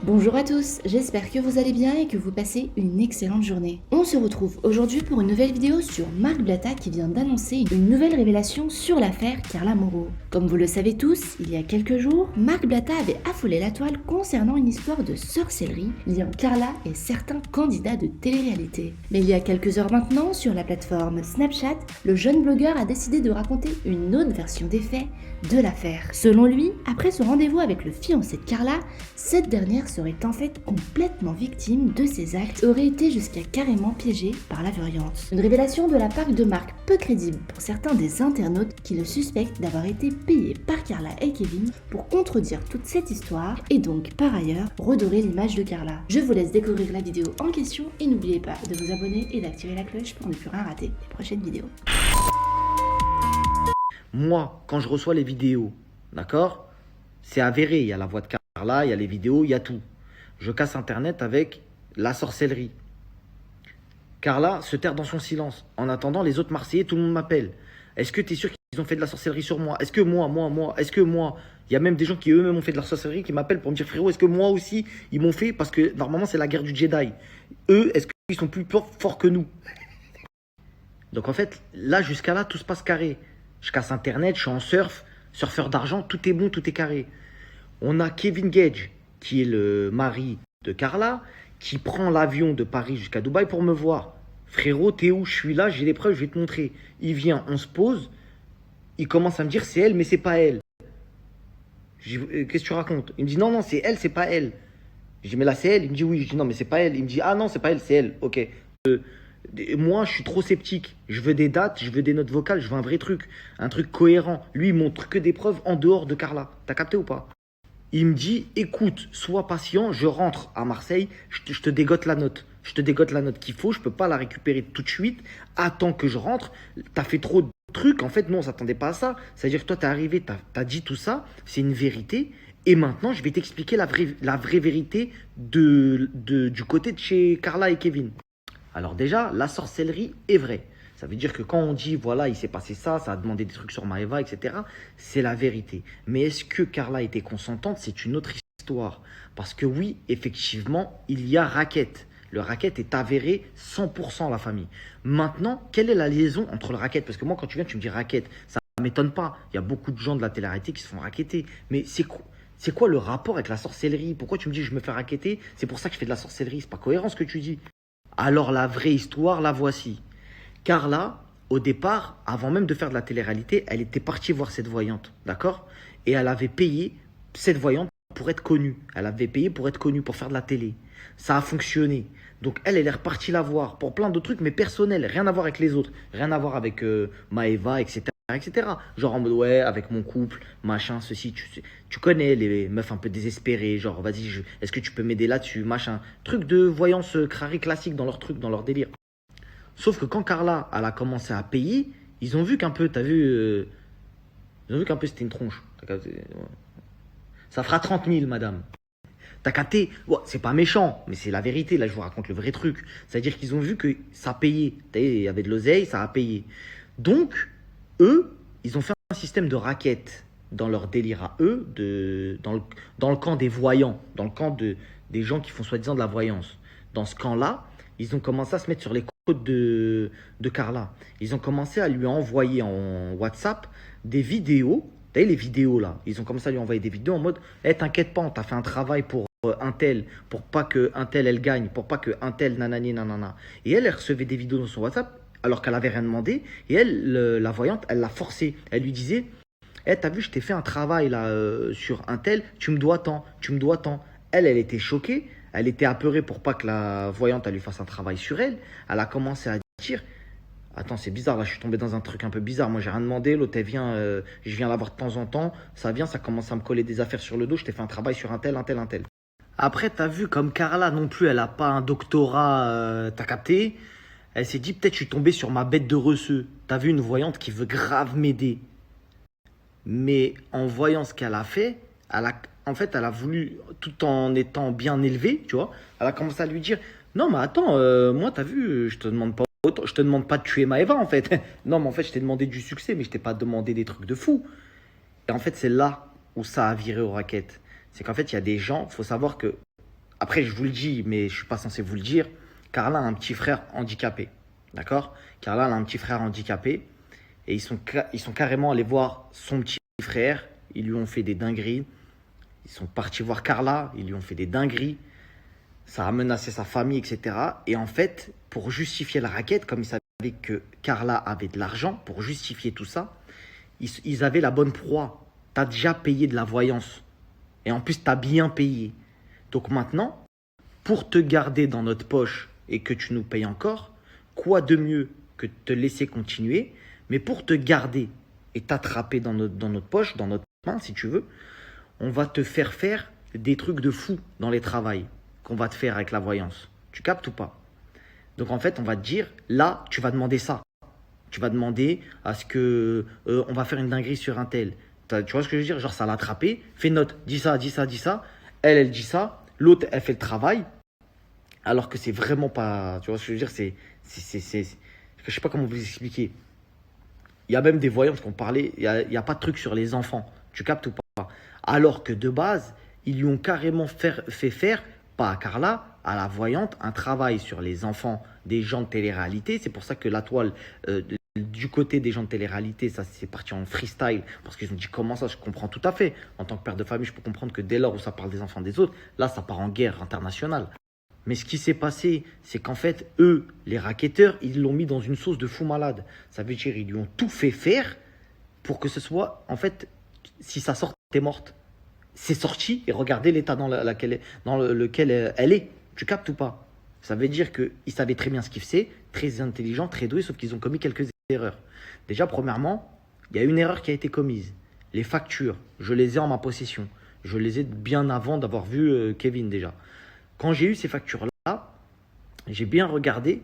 Bonjour à tous, j'espère que vous allez bien et que vous passez une excellente journée. On se retrouve aujourd'hui pour une nouvelle vidéo sur Marc Blatta qui vient d'annoncer une nouvelle révélation sur l'affaire Carla Moreau. Comme vous le savez tous, il y a quelques jours, Marc Blatta avait affolé la toile concernant une histoire de sorcellerie liant Carla et certains candidats de télé-réalité. Mais il y a quelques heures maintenant, sur la plateforme Snapchat, le jeune blogueur a décidé de raconter une autre version des faits de l'affaire. Selon lui, après ce rendez-vous avec le fiancé de Carla, cette dernière serait en fait complètement victime de ses actes et aurait été jusqu'à carrément piégée par la variante. Une révélation de la part de Marc peu crédible pour certains des internautes qui le suspectent d'avoir été payé par Carla et Kevin pour contredire toute cette histoire et donc par ailleurs redorer l'image de Carla. Je vous laisse découvrir la vidéo en question et n'oubliez pas de vous abonner et d'activer la cloche pour ne plus rien rater des prochaines vidéos. Moi, quand je reçois les vidéos, d'accord, c'est avéré, il y a la voix de Carla, il y a les vidéos, il y a tout. Je casse Internet avec la sorcellerie. Carla se terre dans son silence. En attendant, les autres Marseillais, tout le monde m'appelle. Est-ce que tu es sûr qu'ils ont fait de la sorcellerie sur moi? Est-ce que est-ce que moi, il y a même des gens qui eux-mêmes ont fait de la sorcellerie qui m'appellent pour me dire frérot, est-ce que moi aussi, ils m'ont fait? Parce que normalement, c'est la guerre du Jedi. Eux, est-ce qu'ils sont plus forts que nous? Donc en fait, là, jusqu'à là, tout se passe carré. Je casse Internet, je suis en surfeur d'argent, tout est bon, tout est carré. On a Kevin Gage, qui est le mari de Carla, qui prend l'avion de Paris jusqu'à Dubaï pour me voir. Frérot, t'es où? Je suis là, j'ai les preuves, je vais te montrer. Il vient, on se pose, il commence à me dire c'est elle, mais c'est pas elle. Qu'est-ce que tu racontes? Il me dit non, c'est elle, c'est pas elle. Je dis mais là c'est elle. Il me dit oui. Je dis non, mais c'est pas elle. Il me dit ah non, c'est pas elle, c'est elle. Ok. Moi, je suis trop sceptique. Je veux des dates, je veux des notes vocales, je veux un vrai truc. Un truc cohérent. Lui, il montre que des preuves en dehors de Carla. T'as capté ou pas? Il me dit, écoute, sois patient, je rentre à Marseille, je te dégote la note. Je te dégote la note qu'il faut, je peux pas la récupérer tout de suite. Attends que je rentre. T'as fait trop de trucs. En fait, non, on s'attendait pas à ça. C'est-à-dire que toi, t'es arrivé, t'as dit tout ça, c'est une vérité. Et maintenant, je vais t'expliquer la vraie vérité du côté de chez Carla et Kevin. Alors déjà, la sorcellerie est vraie. Ça veut dire que quand on dit, voilà, il s'est passé ça, ça a demandé des trucs sur Maëva, etc., c'est la vérité. Mais est-ce que Carla était consentante? C'est une autre histoire. Parce que oui, effectivement, il y a racket. Le racket est avéré 100% la famille. Maintenant, quelle est la liaison entre le racket? Parce que moi, quand tu viens, tu me dis racket. Ça ne m'étonne pas. Il y a beaucoup de gens de la télé-réalité qui se font racketter. Mais c'est quoi le rapport avec la sorcellerie? Pourquoi tu me dis je me fais racketter? C'est pour ça que je fais de la sorcellerie. C'est pas cohérent ce que tu dis. Alors la vraie histoire, la voici. Carla, au départ, avant même de faire de la télé-réalité, elle était partie voir cette voyante, d'accord? Et elle avait payé cette voyante pour être connue. Elle avait payé pour être connue, pour faire de la télé. Ça a fonctionné. Donc elle est repartie la voir pour plein de trucs, mais personnels, rien à voir avec les autres. Rien à voir avec Maëva, etc., etc. Genre en mode, ouais, avec mon couple, machin, ceci, tu connais les meufs un peu désespérées, genre, vas-y, est-ce que tu peux m'aider là-dessus, machin. Truc de voyance crari classique dans leur truc, dans leur délire. Sauf que quand Carla, elle a commencé à payer, ils ont vu qu'un peu, t'as vu, ils ont vu qu'un peu c'était une tronche. T'as capté, ouais. Ça fera 30 000, madame. T'as capté? Ouais, c'est pas méchant, mais c'est la vérité. Là, je vous raconte le vrai truc. C'est-à-dire qu'ils ont vu que ça payait. Il y avait de l'oseille, ça a payé. Donc, eux, ils ont fait un système de raquettes dans leur délire à eux, dans le camp des voyants, dans le camp des gens qui font soi-disant de la voyance. Dans ce camp-là, ils ont commencé à se mettre sur les côtes de Carla. Ils ont commencé à lui envoyer en WhatsApp des vidéos. Vous savez, les vidéos là, ils ont commencé à lui envoyer des vidéos en mode hey, t'inquiète pas, on t'a fait un travail pour un tel, pour pas que un tel elle gagne, pour pas que un tel nanani nanana. Et elle recevait des vidéos dans son WhatsApp alors qu'elle avait rien demandé. Et elle, la voyante, elle l'a forcé. Elle lui disait hey, t'as vu, je t'ai fait un travail là sur un tel, tu me dois tant, tu me dois tant. Elle était choquée. Elle était apeurée pour pas que la voyante elle lui fasse un travail sur elle. Elle a commencé à dire attends, c'est bizarre, là, je suis tombé dans un truc un peu bizarre. Moi, j'ai rien demandé. L'autre, elle vient, je viens la voir de temps en temps. Ça vient, ça commence à me coller des affaires sur le dos. Je t'ai fait un travail sur un tel, un tel, un tel. Après, t'as vu, comme Carla non plus, elle a pas un doctorat, t'as capté? Elle s'est dit, peut-être je suis tombé sur ma bête de receux. T'as vu une voyante qui veut grave m'aider. Mais en voyant ce qu'elle a fait, en fait, elle a voulu, tout en étant bien élevée, tu vois, elle a commencé à lui dire, non, mais attends, moi, t'as vu, je te demande pas autant, je te demande pas de tuer Maëva, en fait. Non, mais en fait, je t'ai demandé du succès, mais je t'ai pas demandé des trucs de fou. Et en fait, c'est là où ça a viré aux raquettes. C'est qu'en fait, il y a des gens, il faut savoir que après je vous le dis, mais je ne suis pas censé vous le dire, Carla a un petit frère handicapé. D'accord? Carla a un petit frère handicapé. Et ils sont carrément allés voir son petit frère. Ils lui ont fait des dingueries. Ils sont partis voir Carla. Ils lui ont fait des dingueries. Ça a menacé sa famille, etc. Et en fait, pour justifier la raquette, comme ils savaient que Carla avait de l'argent, pour justifier tout ça, ils avaient la bonne proie. Tu as déjà payé de la voyance. Et en plus, tu as bien payé. Donc maintenant, pour te garder dans notre poche et que tu nous payes encore, quoi de mieux que de te laisser continuer, mais pour te garder et t'attraper dans notre poche, dans notre main, si tu veux, on va te faire des trucs de fou dans les travails qu'on va te faire avec la voyance. Tu captes ou pas? Donc en fait, on va te dire, là, tu vas demander ça. Tu vas demander à ce que on va faire une dinguerie sur un tel. Tu vois ce que je veux dire? Genre, ça l'a attrapé, fais note, dis ça, dis ça, dis ça. Elle dit ça. L'autre, elle fait le travail. Alors que c'est vraiment pas. Tu vois ce que je veux dire? Je sais pas comment vous expliquer. Il y a même des voyantes qui ont parlé. Il n'y a pas de truc sur les enfants. Tu captes ou pas? Alors que de base, ils lui ont carrément fait faire, pas à Carla, à la voyante, un travail sur les enfants des gens de télé-réalité. C'est pour ça que la toile, du côté des gens de télé-réalité, ça c'est parti en freestyle. Parce qu'ils ont dit comment ça, je comprends tout à fait. En tant que père de famille, je peux comprendre que dès lors où ça parle des enfants des autres, là ça part en guerre internationale. Mais ce qui s'est passé, c'est qu'en fait, eux, les racketteurs, ils l'ont mis dans une sauce de fou malade. Ça veut dire qu'ils lui ont tout fait faire pour que ce soit, en fait, si ça sort, t'es morte. C'est sorti et regardez l'état dans lequel elle est. Tu captes ou pas? Ça veut dire qu'ils savaient très bien ce qu'ils faisaient, très intelligents, très doués, sauf qu'ils ont commis quelques erreurs. Déjà, premièrement, il y a une erreur qui a été commise. Les factures, je les ai en ma possession. Je les ai bien avant d'avoir vu Kevin déjà. Quand j'ai eu ces factures-là, j'ai bien regardé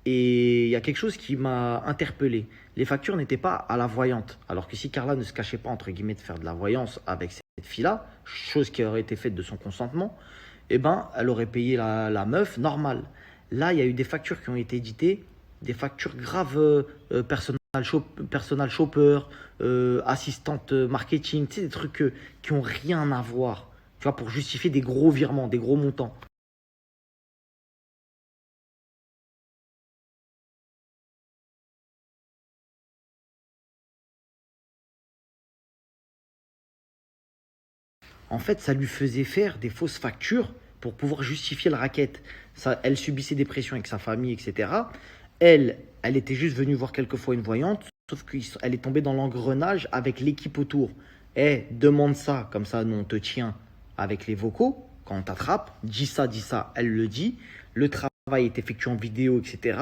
et il y a quelque chose qui m'a interpellé. Les factures n'étaient pas à la voyante. Alors que si Carla ne se cachait pas, entre guillemets, de faire de la voyance avec cette fille-là, chose qui aurait été faite de son consentement, eh ben, elle aurait payé la meuf normale. Là, il y a eu des factures qui ont été éditées, des factures graves, personal shopper, assistante marketing, tu sais, des trucs qui n'ont rien à voir. Tu vois, pour justifier des gros virements, des gros montants. En fait, ça lui faisait faire des fausses factures pour pouvoir justifier la raquette. Ça, elle subissait des pressions avec sa famille, etc. Elle était juste venue voir quelquefois une voyante, sauf qu'elle est tombée dans l'engrenage avec l'équipe autour. Eh, demande ça, comme ça, nous on te tient avec les vocaux, quand on t'attrape, dis ça, elle le dit. Le travail est effectué en vidéo, etc.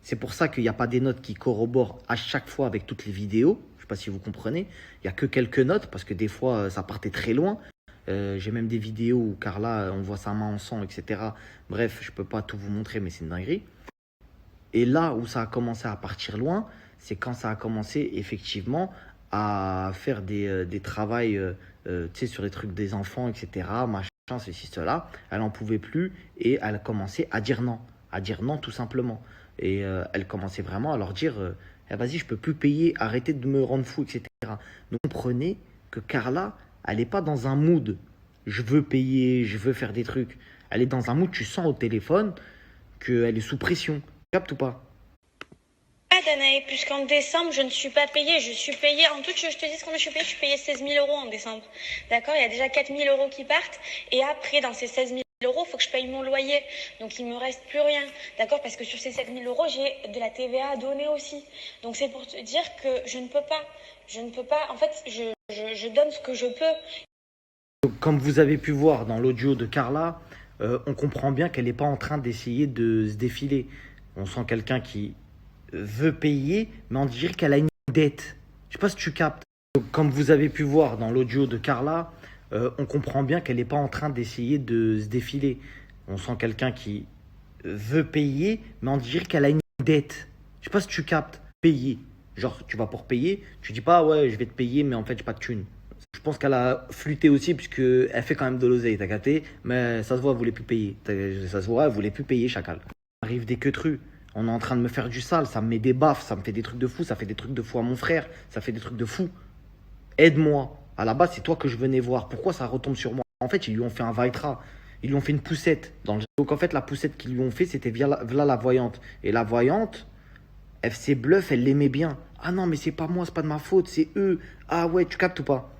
C'est pour ça qu'il n'y a pas des notes qui corroborent à chaque fois avec toutes les vidéos. Je ne sais pas si vous comprenez. Il n'y a que quelques notes parce que des fois, ça partait très loin. J'ai même des vidéos où Carla, on voit sa main en sang, etc. Bref, je ne peux pas tout vous montrer, mais c'est une dinguerie. Et là où ça a commencé à partir loin, c'est quand ça a commencé effectivement à faire des travails tu sais, sur les trucs des enfants, etc. Machin, ceci, cela. Elle n'en pouvait plus et elle a commencé à dire non. À dire non tout simplement. Et elle commençait vraiment à leur dire eh, vas-y, je peux plus payer, arrêtez de me rendre fou, etc. Donc comprenez que Carla, elle n'est pas dans un mood je veux payer, je veux faire des trucs. Elle est dans un mood, tu sens au téléphone qu'elle est sous pression. Tu captes ou pas? Danae, puisqu'en décembre, je ne suis pas payée. Je suis payée, en tout, je te dis ce combien je suis payée 16 000 euros en décembre. D'accord? Il y a déjà 4 000 euros qui partent. Et après, dans ces 16 000 euros, il faut que je paye mon loyer. Donc, il me reste plus rien. D'accord? Parce que sur ces 7 000 euros, j'ai de la TVA à donner aussi. Donc, c'est pour te dire que je ne peux pas. Je ne peux pas. En fait, je donne ce que je peux. Comme vous avez pu voir dans l'audio de Carla, on comprend bien qu'elle n'est pas en train d'essayer de se défiler. On sent quelqu'un qui veut payer, mais on dirait qu'elle a une dette. Je sais pas si tu captes. Comme vous avez pu voir dans l'audio de Carla, on comprend bien qu'elle n'est pas en train d'essayer de se défiler. On sent quelqu'un qui veut payer, mais on dirait qu'elle a une dette. Je sais pas si tu captes. Payer. Genre, tu vas pour payer, tu dis pas ouais, je vais te payer, mais en fait, j'ai pas de thune. Je pense qu'elle a flûté aussi, puisqu'elle fait quand même de l'oseille, t'as capté? Mais ça se voit, elle voulait plus payer. Ça se voit, elle voulait plus payer, chacal. Ça arrive des queutrus. On est en train de me faire du sale, ça me met des baffes, ça me fait des trucs de fou, ça fait des trucs de fou à mon frère, ça fait des trucs de fou. Aide-moi. À la base, c'est toi que je venais voir. Pourquoi ça retombe sur moi? En fait, ils lui ont fait un Vaitra. Ils lui ont fait une poussette. Donc en fait, la poussette qu'ils lui ont fait, c'était via la voyante. Et la voyante, FC Bluff, elle l'aimait bien. Ah non, mais c'est pas moi, c'est pas de ma faute, c'est eux. Ah ouais, tu captes ou pas?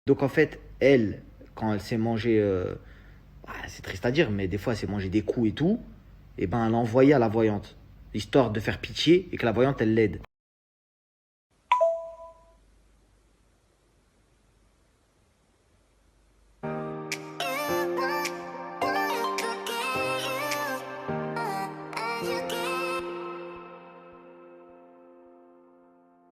Donc en fait, elle, quand elle s'est mangée, c'est triste à dire, mais des fois elle s'est mangée des coups et tout, et ben elle a envoyé à la voyante, histoire de faire pitié et que la voyante elle l'aide.